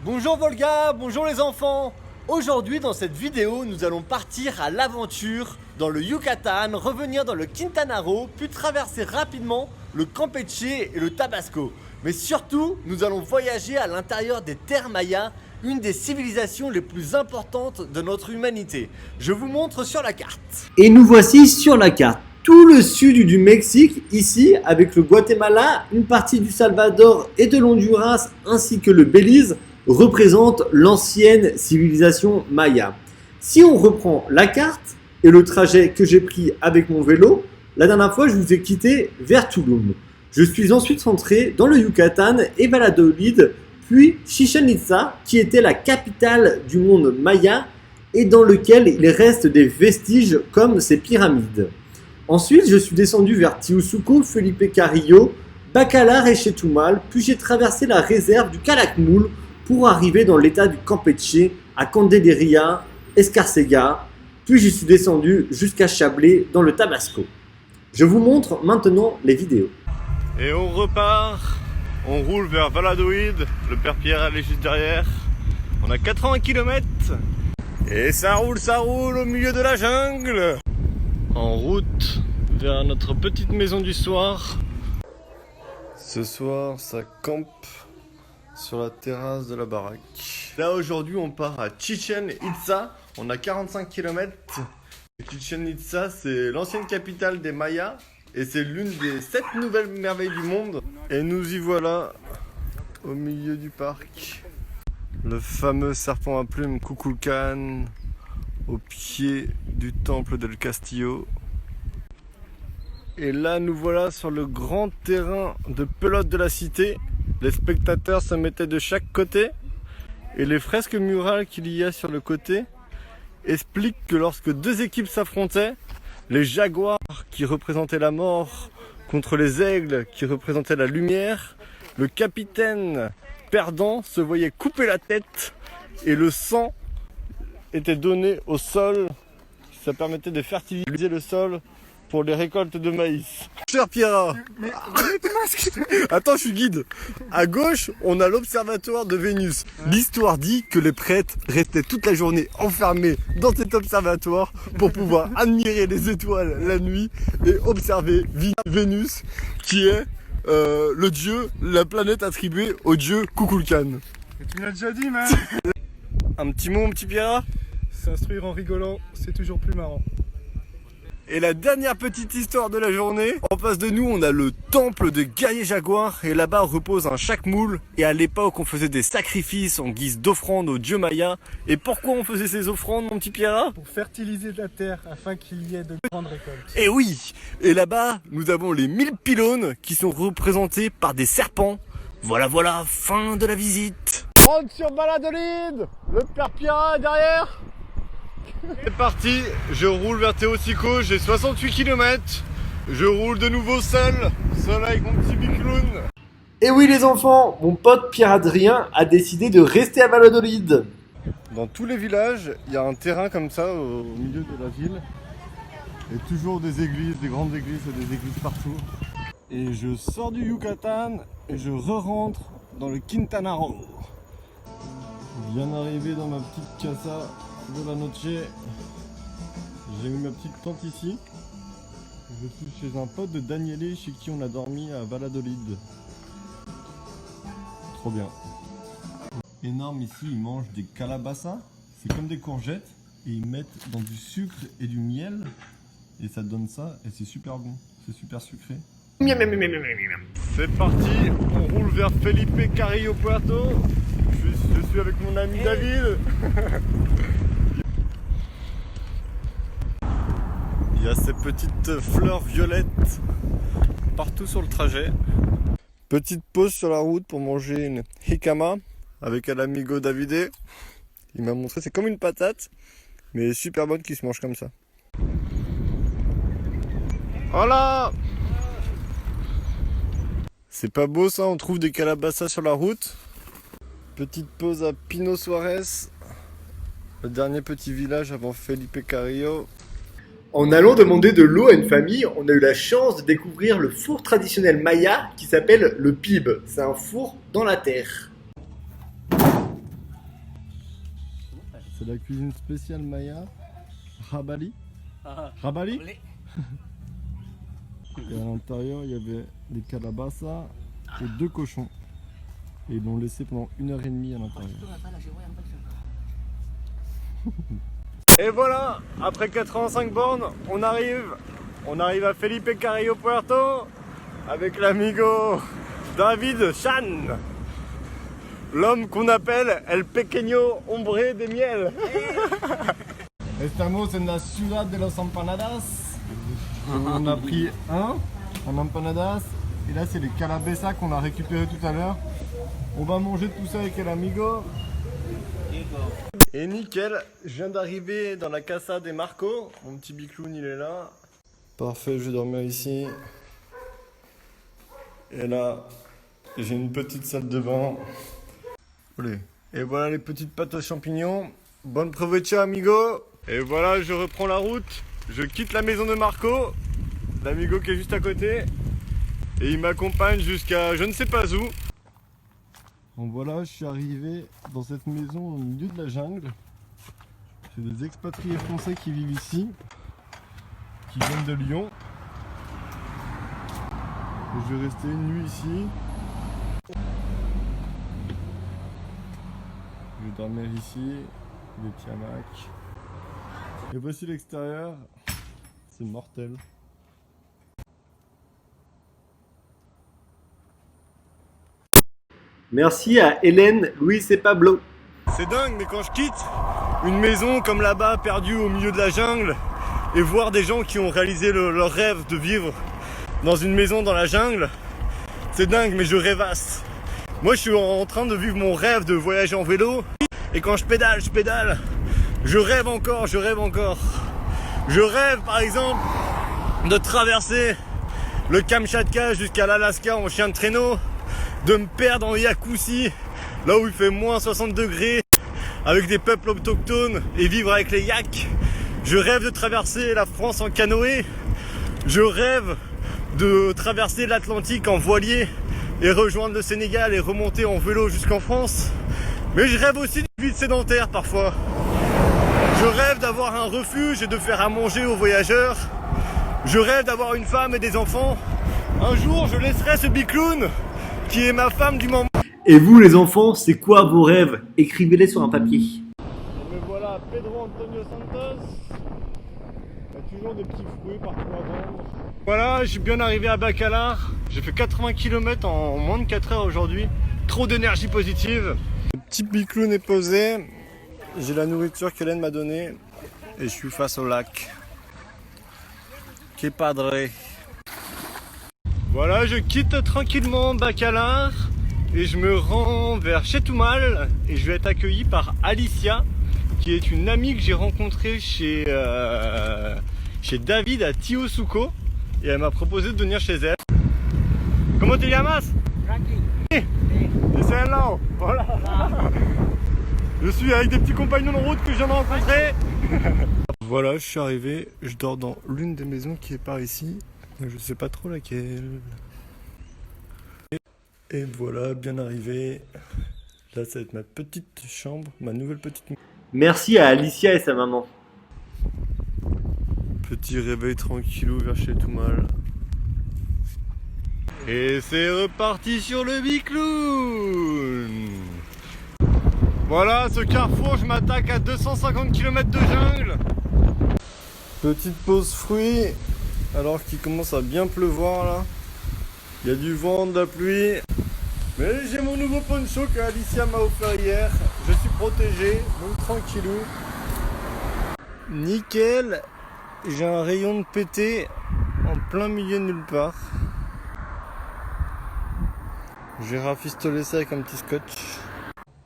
Bonjour Volga, bonjour les enfants. Aujourd'hui dans cette vidéo, nous allons partir à l'aventure dans le Yucatan, revenir dans le Quintana Roo, puis traverser rapidement le Campeche et le Tabasco. Mais surtout, nous allons voyager à l'intérieur des terres mayas, une des civilisations les plus importantes de notre humanité. Je vous montre sur la carte. Et nous voici sur la carte. Tout le sud du Mexique, ici, avec le Guatemala, une partie du Salvador et de l'Honduras, ainsi que le Belize, représente l'ancienne civilisation maya. Si on reprend la carte et le trajet que j'ai pris avec mon vélo, la dernière fois, je vous ai quitté vers Tulum. Je suis ensuite rentré dans le Yucatan et Valladolid, puis Chichén Itzá, qui était la capitale du monde maya et dans lequel il reste des vestiges comme ces pyramides. Ensuite, je suis descendu vers Tiusuco, Felipe Carrillo, Bacalar et Chetumal, puis j'ai traversé la réserve du Calakmul pour arriver dans l'état du Campeche, à Candelaria, Escarcega, puis je suis descendu jusqu'à Chablé dans le Tabasco. Je vous montre maintenant les vidéos. Et on repart, on roule vers Valladolid, le père Pierre est juste derrière. On a 80 km et ça roule au milieu de la jungle. En route vers notre petite maison du soir. Ce soir, ça campe sur la terrasse de la baraque. Là aujourd'hui, on part à Chichén Itzá. On a 45 km. Chichén Itzá, c'est l'ancienne capitale des Mayas et c'est l'une des 7 nouvelles merveilles du monde. Et nous y voilà au milieu du parc. Le fameux serpent à plumes Kukulkan au pied du temple del Castillo. Et là nous voilà sur le grand terrain de pelote de la cité. Les spectateurs se mettaient de chaque côté et les fresques murales qu'il y a sur le côté expliquent que lorsque deux équipes s'affrontaient, les jaguars qui représentaient la mort contre les aigles qui représentaient la lumière, le capitaine perdant se voyait couper la tête et le sang était donné au sol. Ça permettait de fertiliser le sol pour les récoltes de maïs. Cher Pierre, mais attends, je suis guide. À gauche, on a l'observatoire de Vénus. L'histoire dit que les prêtres restaient toute la journée enfermés dans cet observatoire pour pouvoir admirer les étoiles la nuit et observer Vénus, qui est le dieu, la planète attribuée au dieu Kukulkan. Tu me l'as déjà dit, man. Un petit mot, mon petit Pierre. S'instruire en rigolant, c'est toujours plus marrant. Et la dernière petite histoire de la journée, en face de nous on a le temple de guerrier jaguar et là-bas repose un chacmoul et à l'époque on faisait des sacrifices en guise d'offrande aux dieux mayas. Et pourquoi on faisait ces offrandes, mon petit Pierre? Pour fertiliser la terre afin qu'il y ait de grandes récoltes. Et oui. Et là-bas nous avons les 1000 pylônes qui sont représentés par des serpents. Voilà, fin de la visite. Rentre sur Valladolid. Le père Pierre est derrière. C'est parti, je roule vers Teocico, j'ai 68 km. Je roule de nouveau seul avec mon petit bicloun. Et oui les enfants, mon pote Pierre-Adrien a décidé de rester à Valladolid. Dans tous les villages, il y a un terrain comme ça au milieu de la ville. Et toujours des églises, des grandes églises et des églises partout. Et je sors du Yucatan et je re-rentre dans le Quintana Roo. Je viens d'arriver dans ma petite casa de la noche. J'ai mis ma petite tente ici. Je suis chez un pote de Daniele chez qui on a dormi à Valladolid. Trop bien. Énorme ici, ils mangent des calabasas. C'est comme des courgettes et ils mettent dans du sucre et du miel et ça donne ça et c'est super bon. C'est super sucré. C'est parti, on roule vers Felipe Carrillo Puerto. Je suis avec mon ami David. Il y a ces petites fleurs violettes partout sur le trajet. Petite pause sur la route pour manger une jicama avec un amigo Davide. Il m'a montré, c'est comme une patate, mais super bonne qui se mange comme ça. Voilà! C'est pas beau ça, on trouve des calabasas sur la route. Petite pause à Pino Suárez, le dernier petit village avant Felipe Carrillo. En allant demander de l'eau à une famille, on a eu la chance de découvrir le four traditionnel maya qui s'appelle le pib. C'est un four dans la terre. C'est la cuisine spéciale Maya. Rabali. Rabali. Et à l'intérieur, il y avait des calabasas et 2 cochons. Et ils l'ont laissé pendant 1h30 à l'intérieur. Et voilà, après 85 bornes, on arrive à Felipe Carrillo Puerto avec l'amigo David Chan, l'homme qu'on appelle El Pequeño Hombre de Miel. Estamos en la ciudad de los empanadas. On a pris un en empanadas et là c'est les calabasas qu'on a récupéré tout à l'heure. On va manger tout ça avec el amigo. Et nickel, je viens d'arriver dans la casa de Marco. Mon petit bicloun il est là. Parfait, je vais dormir ici. Et là, j'ai une petite salle de bain. Allez. Et voilà les petites pâtes aux champignons. Bonne provecha amigo. Et voilà, je reprends la route. Je quitte la maison de Marco, l'amigo qui est juste à côté. Et il m'accompagne jusqu'à je ne sais pas où. Bon voilà, je suis arrivé dans cette maison au milieu de la jungle. C'est des expatriés français qui vivent ici, qui viennent de Lyon. Et je vais rester une nuit ici. Je vais dormir ici, des petits hamacs. Et voici l'extérieur, c'est mortel. Merci à Hélène, Louis et Pablo. C'est dingue, mais quand je quitte une maison comme là-bas, perdue au milieu de la jungle, et voir des gens qui ont réalisé leur rêve de vivre dans une maison dans la jungle, c'est dingue, mais je rêvasse. Moi, je suis en train de vivre mon rêve de voyager en vélo, et quand je pédale, je rêve encore, je rêve encore. Je rêve, par exemple, de traverser le Kamchatka jusqu'à l'Alaska en chien de traîneau, de me perdre en Yakoutie, là où il fait moins 60 degrés, avec des peuples autochtones et vivre avec les yaks. Je rêve de traverser la France en canoë. Je rêve de traverser l'Atlantique en voilier et rejoindre le Sénégal et remonter en vélo jusqu'en France. Mais je rêve aussi d'une vie sédentaire parfois. Je rêve d'avoir un refuge et de faire à manger aux voyageurs. Je rêve d'avoir une femme et des enfants. Un jour, je laisserai ce bicloun qui est ma femme du moment. Et vous les enfants, c'est quoi vos rêves? Écrivez-les sur un papier. Et me voilà, Pedro Antonio Santos. Il y a toujours des petits fruits partout à vendre. Voilà, je suis bien arrivé à Bacalar. J'ai fait 80 km en moins de 4 heures aujourd'hui. Trop d'énergie positive. Le petit bicloun est posé. J'ai la nourriture qu'Hélène m'a donnée. Et je suis face au lac. Que padre. Voilà, je quitte tranquillement Bacalar et je me rends vers Chetumal et je vais être accueilli par Alicia, qui est une amie que j'ai rencontrée chez David à Tiosuco, et elle m'a proposé de venir chez elle. Comment te llamas? Rocky. C'est là. Voilà. Je suis avec des petits compagnons de route que je viens de rencontrer. Voilà, je suis arrivé, je dors dans l'une des maisons qui est par ici. Je sais pas trop laquelle. Et voilà, bien arrivé. Là, ça va être ma petite chambre, ma nouvelle petite. Merci à Alicia et sa maman. Petit réveil tranquillou vers Chetumal. Et c'est reparti sur le bicloun. Voilà, ce carrefour, je m'attaque à 250 km de jungle. Petite pause fruits. Alors qu'il commence à bien pleuvoir là. Il y a du vent, de la pluie. Mais j'ai mon nouveau poncho que Alicia m'a offert hier. Je suis protégé, donc tranquillou. Nickel. J'ai un rayon de pété en plein milieu de nulle part. J'ai rafistolé ça avec un petit scotch.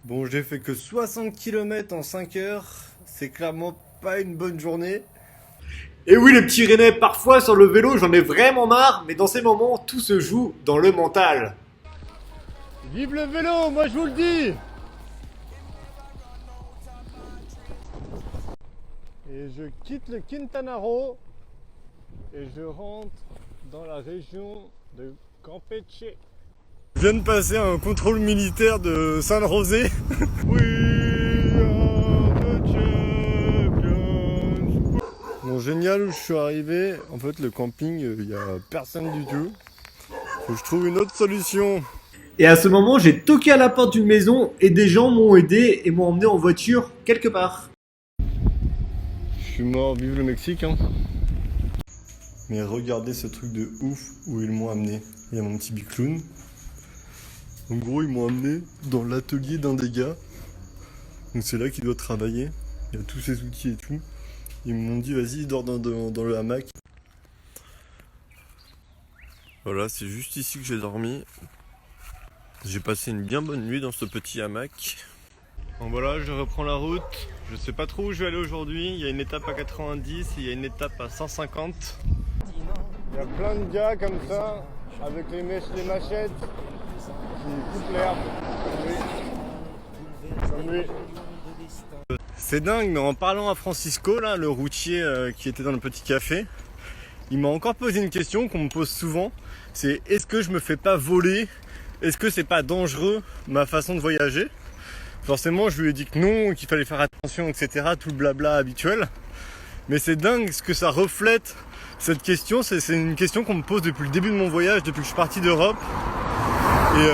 Bon, j'ai fait que 60 km en 5 heures. C'est clairement pas une bonne journée. Et oui les petits Rennais, parfois sur le vélo j'en ai vraiment marre, mais dans ces moments tout se joue dans le mental. Vive le vélo, moi je vous le dis. Et je quitte le Quintana Roo et je rentre dans la région de Campeche. Je viens de passer un contrôle militaire de San José. We are the l'endroit génial où je suis arrivé. En fait, le camping, il n'y a personne du tout. Faut que je trouve une autre solution. Et à ce moment, j'ai toqué à la porte d'une maison et des gens m'ont aidé et m'ont emmené en voiture quelque part. Je suis mort, vive le Mexique, hein. Mais regardez ce truc de ouf où ils m'ont amené. Il y a mon petit bicloun. En gros, ils m'ont amené dans l'atelier d'un des gars. Donc c'est là qu'il doit travailler. Il y a tous ses outils et tout. Ils m'ont dit, vas-y, dors dans le hamac. Voilà, c'est juste ici que j'ai dormi. J'ai passé une bien bonne nuit dans ce petit hamac. Bon voilà, je reprends la route. Je sais pas trop où je vais aller aujourd'hui. Il y a une étape à 90 et il y a une étape à 150. Il y a plein de gars comme ça, avec les machettes, qui coupent l'herbe. Comme lui. C'est dingue, mais en parlant à Francisco, là, le routier qui était dans le petit café, il m'a encore posé une question qu'on me pose souvent. C'est est-ce que je me fais pas voler? Est-ce que c'est pas dangereux ma façon de voyager? Forcément, je lui ai dit que non, qu'il fallait faire attention, etc. Tout le blabla habituel. Mais c'est dingue ce que ça reflète. Cette question, c'est une question qu'on me pose depuis le début de mon voyage, depuis que je suis parti d'Europe. Et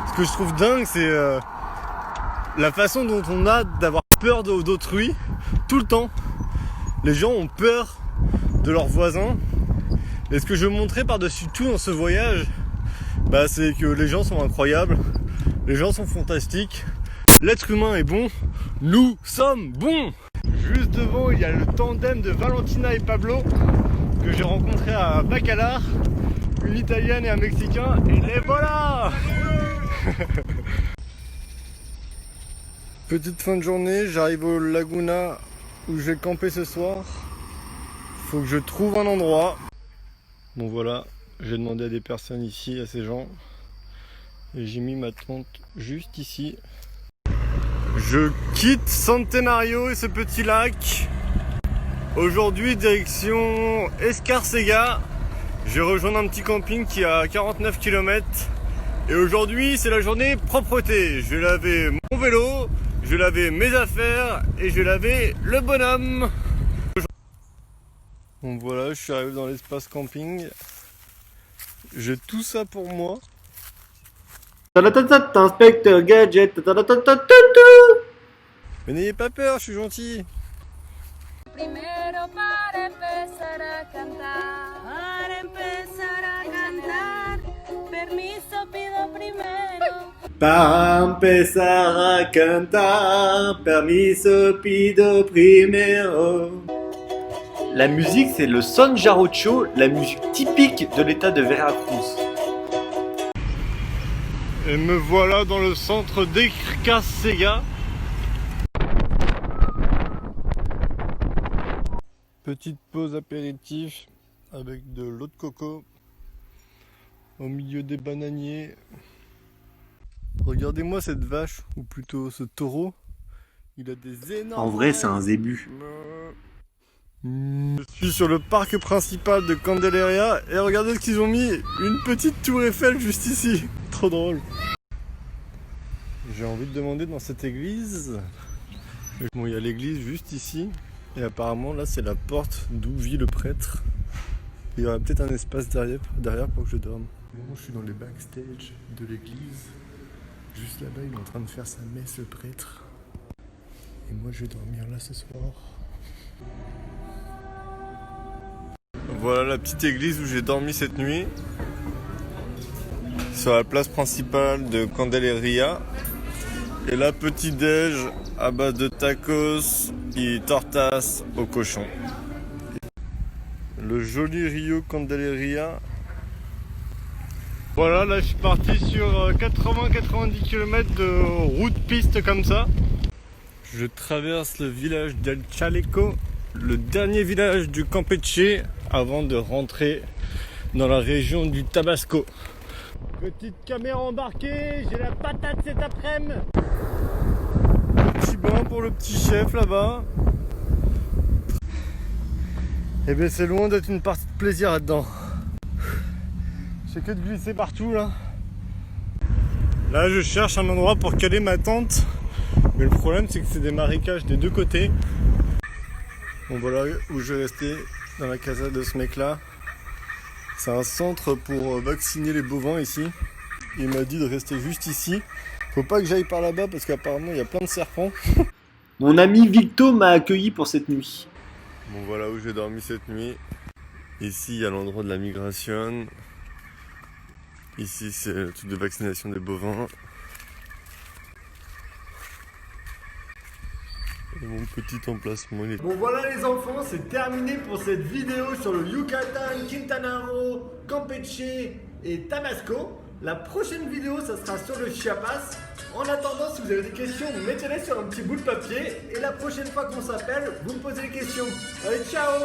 ce que je trouve dingue, c'est la façon dont on a d'avoir peur d'autrui tout le temps. Les gens ont peur de leurs voisins. Et ce que je veux montrer par-dessus tout dans ce voyage, bah, c'est que les gens sont incroyables, les gens sont fantastiques, l'être humain est bon, nous sommes bons. Juste devant, il y a le tandem de Valentina et Pablo que j'ai rencontré à Bacalar, une italienne et un mexicain, et les voilà. Petite fin de journée, j'arrive au Laguna où je vais camper ce soir. Faut que je trouve un endroit. Bon voilà, j'ai demandé à des personnes ici, à ces gens, et j'ai mis ma tente juste ici. Je quitte Centenario et ce petit lac. Aujourd'hui, direction Escarcega. Je vais rejoindre un petit camping qui est à 49 km. Et aujourd'hui, c'est la journée propreté. Je vais laver mon vélo, je vais laver mes affaires et je vais laver le bonhomme. Bon voilà, je suis arrivé dans l'espace camping. J'ai tout ça pour moi. Inspecteur Gadget. Mais n'ayez pas peur, je suis gentil. Primero para empezar a cantar, permiso pido primero. Para empezar a cantar, permiso pido primero. La musique, c'est le son jarocho, la musique typique de l'état de Veracruz. Et me voilà dans le centre d'Escarcega. Petite pause apéritif avec de l'eau de coco au milieu des bananiers. Regardez-moi cette vache, ou plutôt ce taureau. Il a des énormes... En vrai, c'est un zébu. Je suis sur le parc principal de Candelaria et regardez ce qu'ils ont mis, une petite tour Eiffel juste ici. Trop drôle. J'ai envie de demander dans cette église. Bon, il y a l'église juste ici et apparemment là c'est la porte d'où vit le prêtre. Il y aurait peut-être un espace derrière pour que je dorme. Je suis dans les backstage de l'église. Juste là-bas, il est en train de faire sa messe, le prêtre. Et moi, je vais dormir là ce soir. Voilà la petite église où j'ai dormi cette nuit. Sur la place principale de Candelaria. Et là, petit déj à base de tacos et tortas au cochon. Le joli Rio Candelaria. Voilà, là je suis parti sur 80-90 km de route-piste comme ça. Je traverse le village d'El Chaleco, le dernier village du Campeche, avant de rentrer dans la région du Tabasco. Petite caméra embarquée, j'ai la patate cet après-midi. Petit bain pour le petit chef là-bas. Et bien c'est loin d'être une partie de plaisir là-dedans. C'est que de glisser partout là. Là je cherche un endroit pour caler ma tente. Mais le problème c'est que c'est des marécages des deux côtés. Bon voilà où je vais rester, dans la casa de ce mec là. C'est un centre pour vacciner les bovins ici. Il m'a dit de rester juste ici. Faut pas que j'aille par là-bas parce qu'apparemment il y a plein de serpents. Mon ami Victo m'a accueilli pour cette nuit. Bon voilà où j'ai dormi cette nuit. Ici il y a l'endroit de la migration. Ici c'est le truc de vaccination des bovins. Et mon petit emplacement il est... Bon voilà les enfants, c'est terminé pour cette vidéo sur le Yucatan, Quintana Roo, Campeche et Tabasco. La prochaine vidéo, ça sera sur le Chiapas. En attendant, si vous avez des questions, mettez-les sur un petit bout de papier. Et la prochaine fois qu'on s'appelle, vous me posez des questions. Allez, ciao!